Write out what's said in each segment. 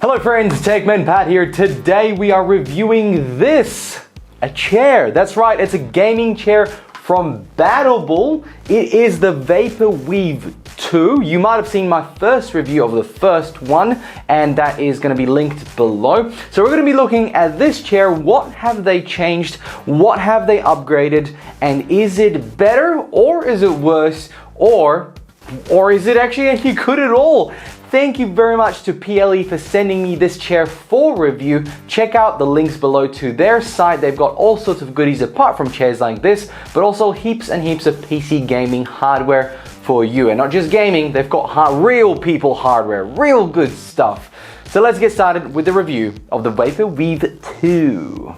Hello friends, TechManPat here. Today we are reviewing a chair. That's right, it's a gaming chair from Battlebull. It is the Vaporweave 2. You might have seen my first review of the first one, and that is going to be linked below. So we're going to be looking at this chair. What have they changed? What have they upgraded? And is it better or is it worse? Or is it actually any good at all? Thank you very much to PLE for sending me this chair for review. Check out the links below to their site. They've got all sorts of goodies apart from chairs like this, but also heaps and heaps of PC gaming hardware for you. And not just gaming, they've got real people hardware, real good stuff. So let's get started with the review of the Vaporweave 2.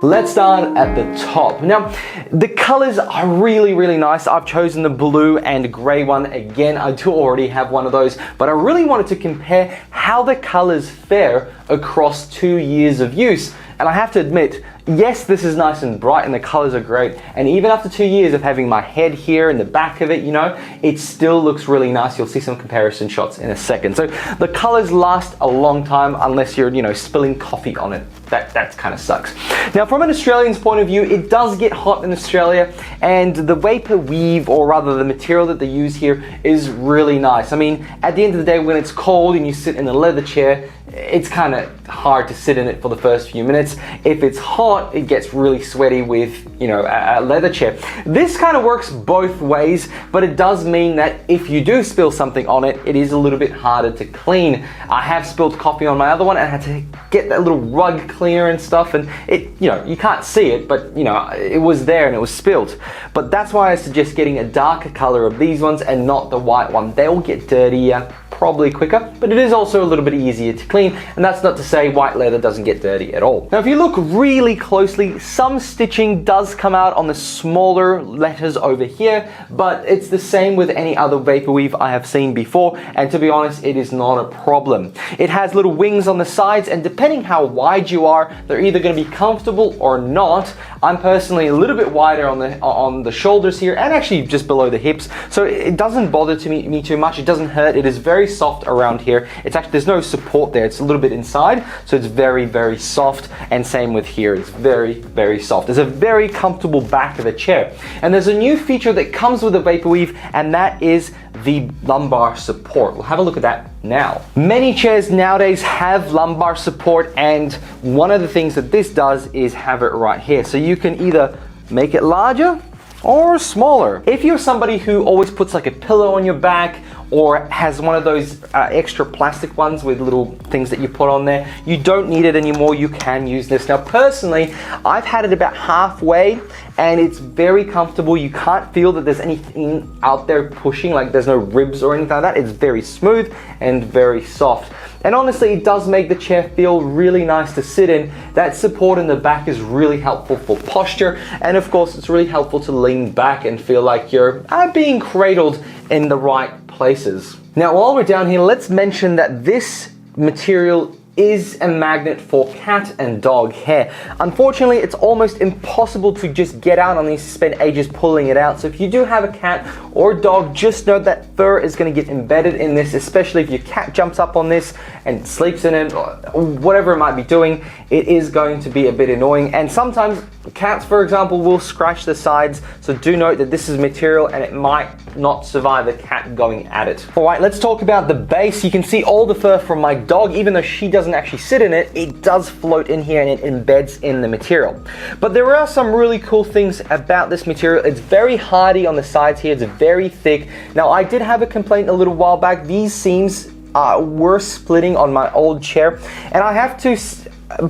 Let's start at the top. Now, the colors are really nice. I've chosen the blue and gray one. Again, I do already have one of those, but I really wanted to compare how the colors fare across 2 years of use. And I have to admit, yes, this is nice and bright and the colors are great. And even after 2 years of having my head here and the back of it, you know, it still looks really nice. You'll see some comparison shots in a second. So the colors last a long time unless you're, you know, spilling coffee on it. That kind of sucks. Now, from an Australian's point of view, it does get hot in Australia, and the Vaporweave, or rather the material that they use here, is really nice. I mean, at the end of the day, when it's cold and you sit in a leather chair, it's kind of hard to sit in it for the first few minutes. If it's hot, it gets really sweaty with, you know, a leather chair. This kind of works both ways, but it does mean that if you do spill something on it, it is a little bit harder to clean. I have spilled coffee on my other one and I had to get that little rug cleaner and stuff, and it, you know, you can't see it, but you know, it was there and it was spilled. But that's why I suggest getting a darker color of these ones and not the white one. They'll get dirtier probably quicker, but it is also a little bit easier to clean, and that's not to say white leather doesn't get dirty at all. Now, if you look really closely, some stitching does come out on the smaller letters over here, but it's the same with any other Vaporweave I have seen before, and to be honest, it is not a problem. It has little wings on the sides, and depending how wide you are, they're either going to be comfortable or not. I'm personally a little bit wider on the shoulders here, and actually just below the hips, so it doesn't bother me too much. It doesn't hurt. It is very soft around here. It's actually, there's no support there. It's a little bit inside, so it's very soft, and same with here. It's very soft. It's a very comfortable back of a chair. And there's a new feature that comes with the Vaporweave, and that is the lumbar support. We'll have a look at that now. Many chairs nowadays have lumbar support, and one of the things that this does is have it right here. So you can either make it larger or smaller. If you're somebody who always puts like a pillow on your back, or has one of those extra plastic ones with little things that you put on there, you don't need it anymore. You can use this. Now, personally, I've had it about halfway, and it's very comfortable. You can't feel that there's anything out there pushing, like there's no ribs or anything like that. It's very smooth and very soft. And honestly, it does make the chair feel really nice to sit in. That support in the back is really helpful for posture, and of course, it's really helpful to lean back and feel like you're being cradled in the right places. Now, while we're down here, let's mention that this material is a magnet for cat and dog hair. Unfortunately, it's almost impossible to just get out on these, spend ages pulling it out. So if you do have a cat or a dog, just know that fur is going to get embedded in this, especially if your cat jumps up on this and sleeps in it, or whatever it might be doing. It is going to be a bit annoying, and sometimes cats, for example, will scratch the sides. So do note that this is material and it might not survive a cat going at it. All right, let's talk about the base. You can see all the fur from my dog. Even though she doesn't actually sit in it, it does float in here and it embeds in the material. But there are some really cool things about this material. It's very hardy on the sides here. It's very thick. Now, I did have a complaint a little while back. These seams were splitting on my old chair, and I have to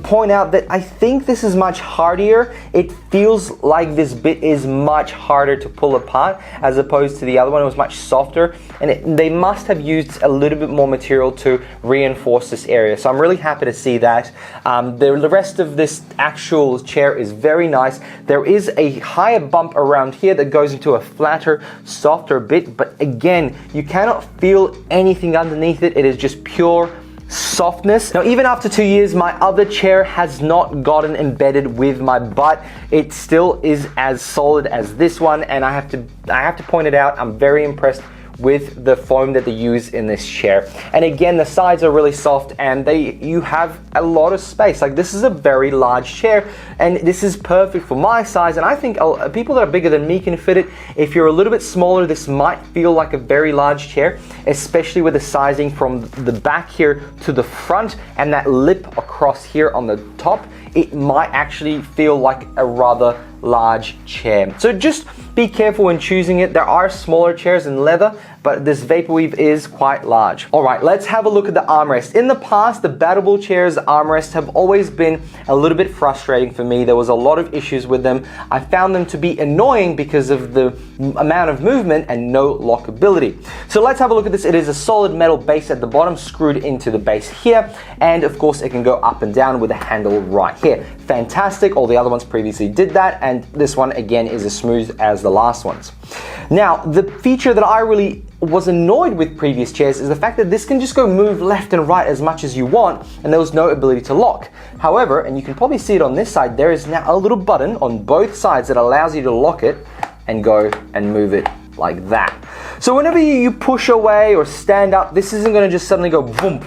point out that I think this is much hardier. It feels like this bit is much harder to pull apart as opposed to the other one. It was much softer, and they must have used a little bit more material to reinforce this area. So I'm really happy to see that. The rest of this actual chair is very nice. There is a higher bump around here that goes into a flatter, softer bit, but again, you cannot feel anything underneath it. It is just pure softness. Now, even after 2 years, my other chair has not gotten embedded with my butt. It still is as solid as this one, and I have to point it out, I'm very impressed with the foam that they use in this chair. And again, the sides are really soft and you have a lot of space. Like, this is a very large chair and this is perfect for my size, and I think people that are bigger than me can fit it. If you're a little bit smaller, this might feel like a very large chair, especially with the sizing from the back here to the front and that lip across here on the top. It might actually feel like a rather large chair. So just be careful when choosing it. There are smaller chairs in leather, but this Vaporweave is quite large. All right, let's have a look at the armrest. In the past, the Battlebull chairs armrests have always been a little bit frustrating for me. There was a lot of issues with them. I found them to be annoying because of the amount of movement and no lockability. So let's have a look at this. It is a solid metal base at the bottom screwed into the base here, and of course it can go up and down with a handle right here. Fantastic. All the other ones previously did that, and this one again is as smooth as the last ones. Now, the feature that I really was annoyed with previous chairs is the fact that this can just go move left and right as much as you want, and there was no ability to lock. However, and you can probably see it on this side, there is now a little button on both sides that allows you to lock it and go and move it like that. So whenever you push away or stand up, this isn't going to just suddenly go boom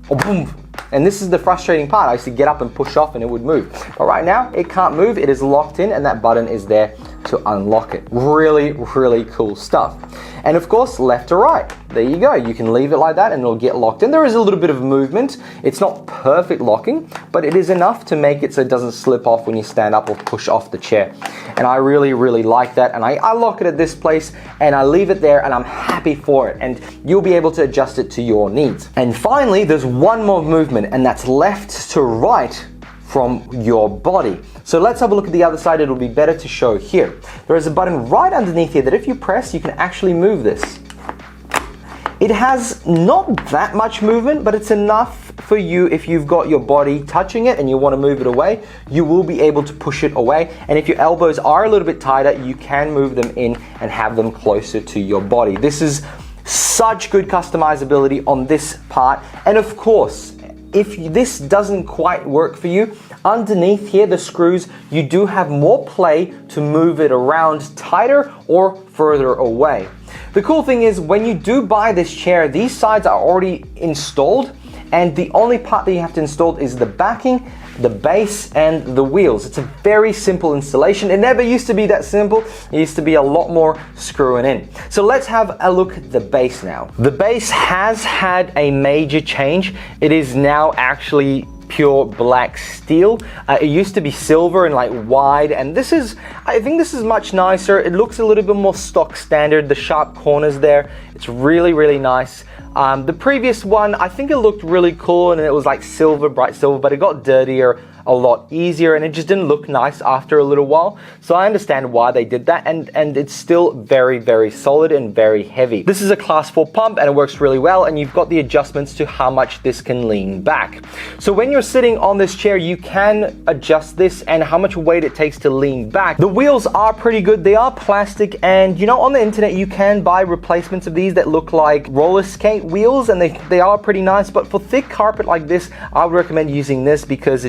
or boom. And this is the frustrating part. I used to get up and push off and it would move. But right now, it can't move. It is locked in and that button is there to unlock it. Really, really cool stuff. And of course, left to right. There you go. You can leave it like that and it'll get locked in. There is a little bit of movement. It's not perfect locking, but it is enough to make it so it doesn't slip off when you stand up or push off the chair. And I really, really like that. And I lock it at this place and I leave it there and I'm happy for it. And you'll be able to adjust it to your needs. And finally, there's one more movement, and that's left to right from your body. So let's have a look at the other side. It'll be better to show here. There is a button right underneath here that if you press, you can actually move this. It has not that much movement, but it's enough for you. If you've got your body touching it and you want to move it away, you will be able to push it away. And if your elbows are a little bit tighter, you can move them in and have them closer to your body. This is such good customizability on this part. And of course, if this doesn't quite work for you, underneath here, the screws, you do have more play to move it around tighter or further away. The cool thing is when you do buy this chair, these sides are already installed, and the only part that you have to install is the backing, the base, and the wheels. It's a very simple installation. It never used to be that simple. It used to be a lot more screwing in. So let's have a look at the base now. The base has had a major change. It is now actually pure black steel. It used to be silver and like wide, and I think this is much nicer. It looks a little bit more stock standard. The sharp corners there, it's really, really nice. The previous one, I think it looked really cool and it was like silver, bright silver, but it got dirtier a lot easier and it just didn't look nice after a little while. So I understand why they did that, and it's still very, very solid and very heavy. This is a class 4 pump and it works really well, and you've got the adjustments to how much this can lean back. So when you're sitting on this chair, you can adjust this and how much weight it takes to lean back. The wheels are pretty good. They are plastic, and you know, on the internet you can buy replacements of these that look like roller skate wheels, and they are pretty nice. But for thick carpet like this, I would recommend using this because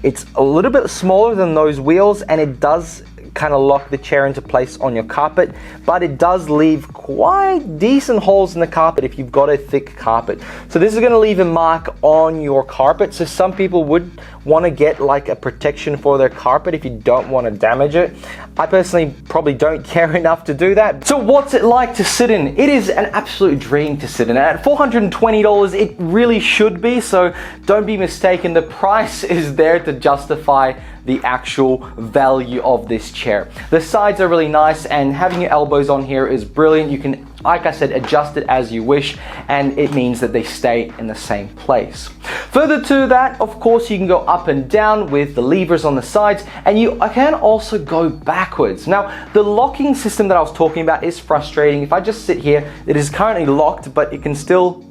it's a little bit smaller than those wheels, and it does kind of lock the chair into place on your carpet, but it does leave quite decent holes in the carpet if you've got a thick carpet. So this is going to leave a mark on your carpet. So some people would want to get like a protection for their carpet if you don't want to damage it. I personally probably don't care enough to do that. So what's it like to sit in? It is an absolute dream to sit in. At $420, it really should be, so don't be mistaken. The price is there to justify the actual value of this chair. The sides are really nice, and having your elbows on here is brilliant. You can, like I said, adjust it as you wish, and it means that they stay in the same place. Further to that, of course, you can go up and down with the levers on the sides, and you can also go backwards. Now, the locking system that I was talking about is frustrating. If I just sit here, it is currently locked, but it can still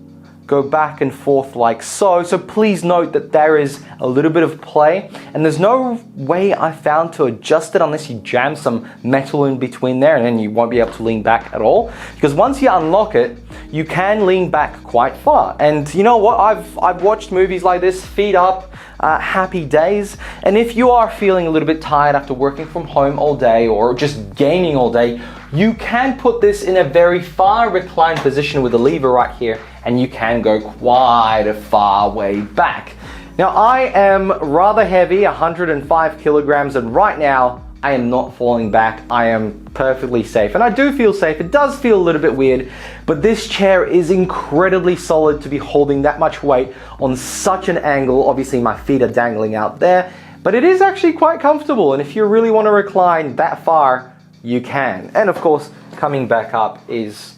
go back and forth like so. So please note that there is a little bit of play, and there's no way I found to adjust it unless you jam some metal in between there, and then you won't be able to lean back at all. Because once you unlock it, you can lean back quite far. And you know what? I've watched movies like this, Feet Up, Happy Days, and if you are feeling a little bit tired after working from home all day or just gaming all day, you can put this in a very far reclined position with the lever right here, and you can go quite a far way back. Now, I am rather heavy, 105 kilograms, and right now I am not falling back. I am perfectly safe, and I do feel safe. It does feel a little bit weird, but this chair is incredibly solid to be holding that much weight on such an angle. Obviously, my feet are dangling out there, but it is actually quite comfortable, and if you really want to recline that far, you can. And of course, coming back up is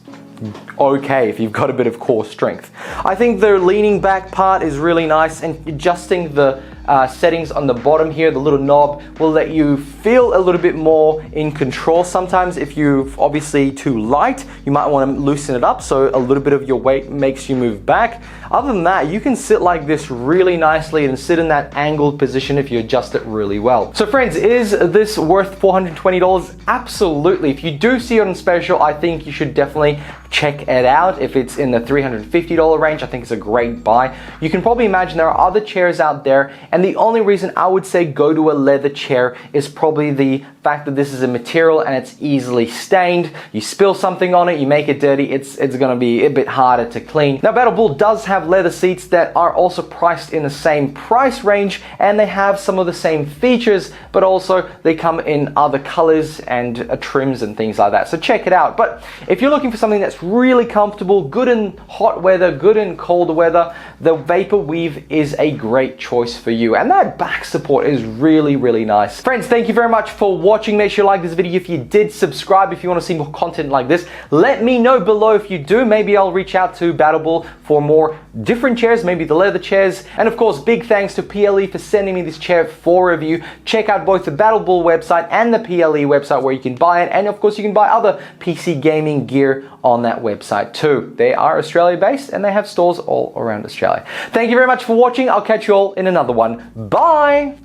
okay if you've got a bit of core strength. I think the leaning back part is really nice, and adjusting the settings on the bottom here, the little knob, will let you feel a little bit more in control. Sometimes if you're obviously too light, you might want to loosen it up so a little bit of your weight makes you move back. Other than that, you can sit like this really nicely and sit in that angled position if you adjust it really well. So friends, is this worth $420? Absolutely. If you do see it on special, I think you should definitely check it out. If it's in the $350 range, I think it's a great buy. You can probably imagine there are other chairs out there, and the only reason I would say go to a leather chair is probably the fact that this is a material and it's easily stained. You spill something on it, you make it dirty, it's gonna be a bit harder to clean. Now, Battlebull does have leather seats that are also priced in the same price range, and they have some of the same features, but also they come in other colors and trims and things like that. So check it out. But if you're looking for something that's really comfortable, good in hot weather, good in cold weather, the Vaporweave is a great choice for you. And that back support is really, really nice. Friends, thank you very much for watching. Make sure you like this video if you did, subscribe if you want to see more content like this. Let me know below if you do. Maybe I'll reach out to Battlebull for more different chairs, maybe the leather chairs. And of course, big thanks to PLE for sending me this chair for review. Check out both the Battlebull website and the PLE website where you can buy it. And of course, you can buy other PC gaming gear on that website too. They are Australia based and they have stores all around Australia. Thank you very much for watching. I'll catch you all in another one. Bye!